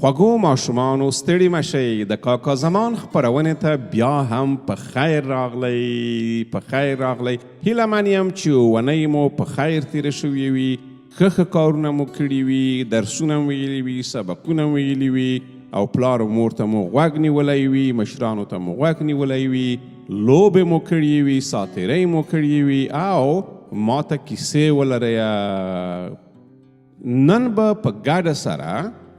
خوږو ماشومانو ستړي مشئ د کاکا زمان خپرونې ته بیا هم په خیر راغلی هیله من یم چې اونۍ مو په خیر تیره شوې وي ښه کارونه مو کړي وي درسونه مو ویلي وي سبقونه مو ویلي وي او پلار و مور ته مو غوږ نیولی وي مشرانو ته مو غوږ نیولی وي لوبې مو کړي وي ساتیرۍ مو کړي وي او ما ته کیسې ولرئ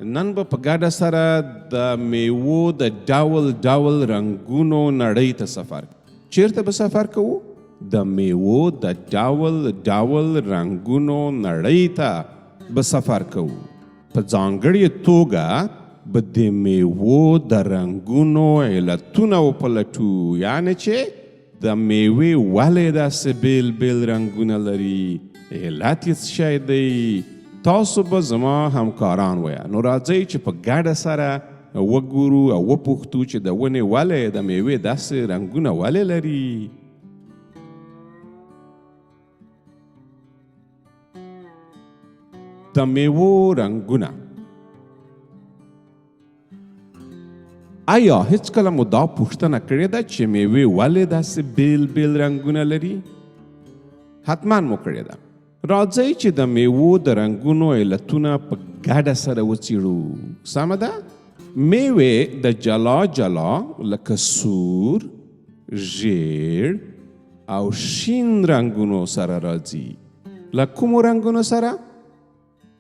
نن به په ګډه سره د میوو د ډول رنګونو نړۍ ته سفر چیرته به سفر کوو د میوو د ډول رنګونو نړۍ ته به سفر کوو په ځانګړې توګه به د میوو د رنګونو علتونه وپلټو یعنې چې د میوې ولې داسې بیل رنګونه لري علت یې څه شی دی تاسو به زما همکاران ویا نو راځئ چې په ګډه سره وګورو او وپوښتو چې د ونې ولې د میوې داسې رنګونه ولې لري د میوو رنګونه آیا هیڅکله مو دا پوښتنه کړې ده چې میوې ولې داسې بیل رنګونه لري حتما مو کړې ده راځئ چې د میوو د رنګونو علتونه په ګډه سره وڅېړو سمه ده میوې د جلا لکه سور ژیړ او شین رنګونو سره راځي له کومو رنګونو سره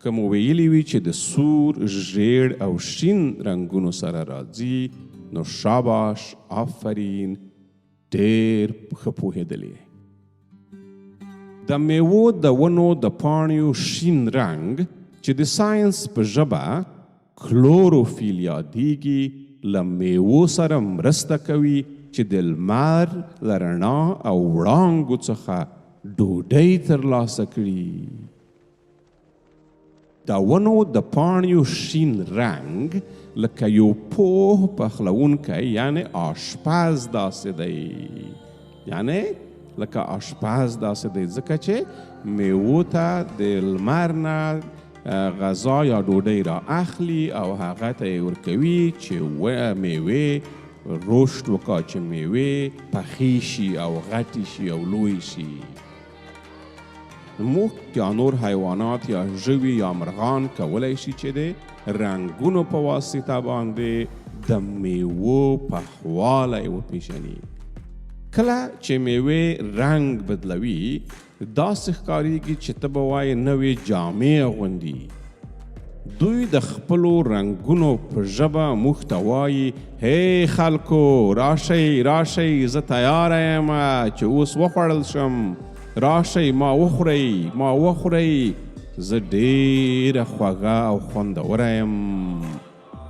که مو ویلي وي چې د سور ژیړ او شین رنګونو سره راځي نو شاباش آفرین ډېر ښه پوهېدلی د میوو د ونو د پاڼیو شین رنګ چې د ساینس په ژبه کلوروفیل یادیږي له میوو سره مرسته کوي چې د لمر له رڼا او وړانګو څخه ډوډۍ ترلاسه کړي د ونو د پاڼیو شین رنګ لکه یو پوه پخلونکی یعنې آشپز داسې دی یعنې لکه آشپز داسې دی ځکه چې میوو ته د لمر نه غذا یا ډوډۍ را اخلي او هغه ته یې ورکوي چې میوې رشد وکړي چې میوې پخې شي او غټې شي او لوی شي موږ یا نور حیوانات یا ژوي یا مرغان کولی شي چې د رنګونو په واسطه باندې د میوو پخوالی وپېژني کله چې میوې رنګ بدلوي داسې ښکارېږي چې ته به وایې نوې جامې اغوندي دوی د خپلو رنګونو په ژبه موږ ته وایي هی خلکو راشئ زه تیاره یم چې اوس وخوړل شم راشئ ما وخورئ زه ډېره خوږه او خوندوره یم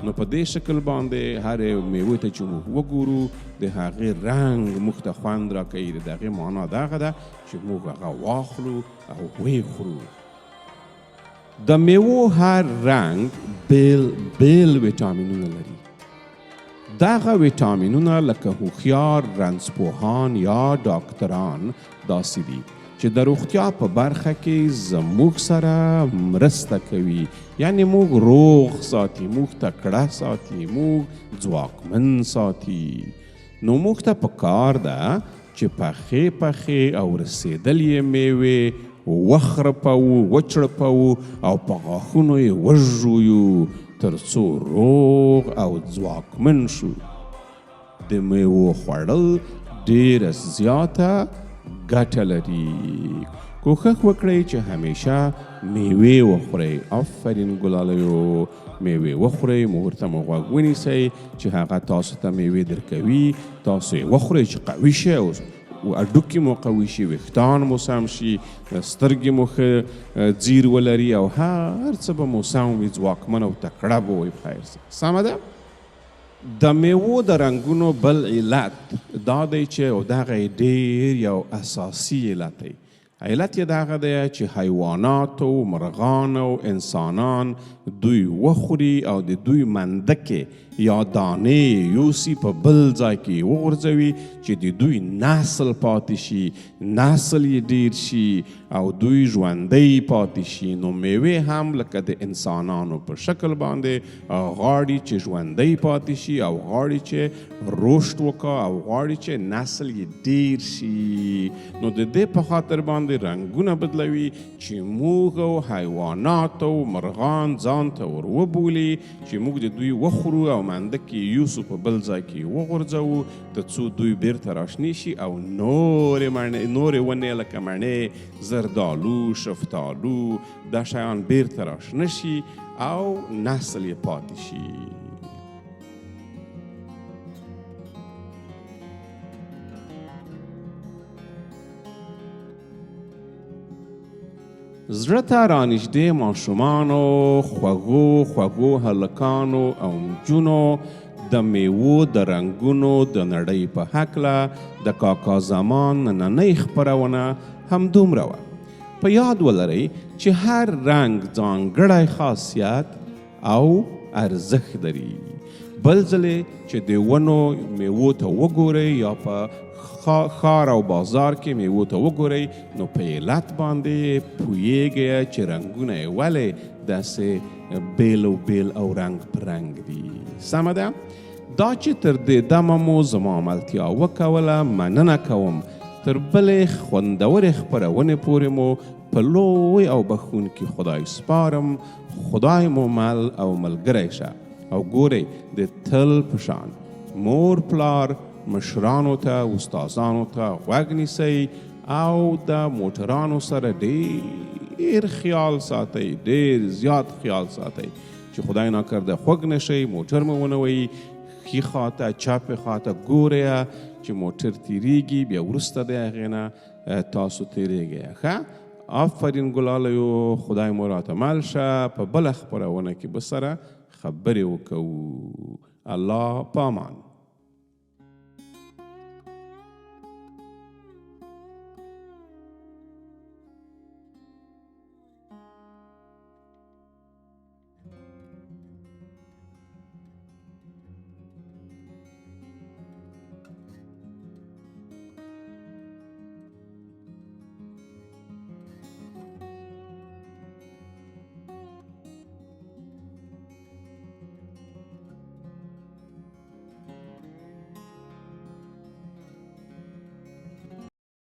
نو په دې شکل باندې هرې میوې ته چې موږ وګورو د هغې رنګ موږ ته خوند راکوي د هغې معنا دغه ده چې موږ هغه واخلو او ویې خورو د میوو هر رنګ بیل ویټامینونه لري دغه ویټامینونه لکه هوښیار رنځپوهان یا ډاکټران داسې دي چې د روغتیا په برخه کې زموږ سره مرسته کوي یعنی موږ روغ ساتي موږ تکړه ساتي موږ ځواکمن ساتي نو موږ ته پکار ده چې پخې او رسېدلې میوې وخرپوو وچړپوو او په غاښونو یې وژویو تر څو روغ او ځواکمن شو د میوو خوړل ډېره زیاته ګټه لري کوښښ وکړئ چې همیشه میوې وخورئ آفرین ګلالیو میوې وخورئ مهورته مو غوږ ونیسئ چې هغه تاسو ته میوې درکوي تاسو یې وخورئ چې قوي شئ او هډوکي مو قوي شي ویښتان مو سم شي سترګې مو ښه ځیر ولري او هر څه به مو سم وي ځواکمن او تکړه به وي په خیر سره سمه ده د میوو د رنګونو بل علت دا دی چې دغه ډېر یو اساسي علت دی علت یې دغه دی چې حیوانات او مرغان او انسانان دوی وخوري او د دوی منده کې یا دانې یوسي په بل ځای کې وغورځوي چې د دوی نسل پاتې شي، نسل یې ډیر شي او دوی ژوندی پاتې شي. نو میوې هم لکه د انسانانو په شکل باندې غواړي چې ژوندی پاتې شي او غواړي چې رشد وکړي او غواړي چې نسل یې ډیر شي. نو د دې په خاطر باندې رنګونه بدلوي چې موږ او حیوانات او مرغان ځان ته ور وبولي چې موږ د دوی وخورو او منده کې یوسو په بل ځای کې وغورځوو تر څو دوی بیرته راشنی شي او نورې ونې لکه مڼې، زردالو، شفتالو دا شیان بیرته راشنه شي او نسل یې پاتې شي. زړه ته رانږدې ماشومانو، خوږو هلکانو او نجونو د میوو د رنګونو د نړۍ په هکله د کاکا زمان نننۍ خپرونه همدومره وه. په یاد ولرئ چې هر رنګ ځانګړی خاصیت او ارزښت لري. بل ځلې چې د ونو میوو ته وګورئ یا په ښار او بازار کې میوو ته وګورئ نو په علت باندې پوهیږئ چې رنګونه یې ولې داسې بیل او بیل او رنګ په رنګ دي. سمه ده؟ دا چې تر دې دمه مو زما ملتیا وکوله، مننه کوم. تر بلې خوندورې خپرونې پورې مو په لوی او بخښونکي خدای سپارم. خدای مو مل او ملګری شه او ګورئ د تل په شان مور پلار مشرانو ته استادانو ته غوږ نیسئ او د موټرانو سره ډیر خیال ساتئ، ډیر زیات خیال ساتئ چې خدای ناکرده خوږ نشئ، موټر مو ونه وهي. ښي خواته چپې خواته ګورئ چې موټر تیریږي، بیا وروسته د هغې نه تاسو تیریږئ. ښه، آفرین ګلالیو، خدای مو راته مل شه. په بله خپرونه کې به سره خبرې وکوو. الله په امان.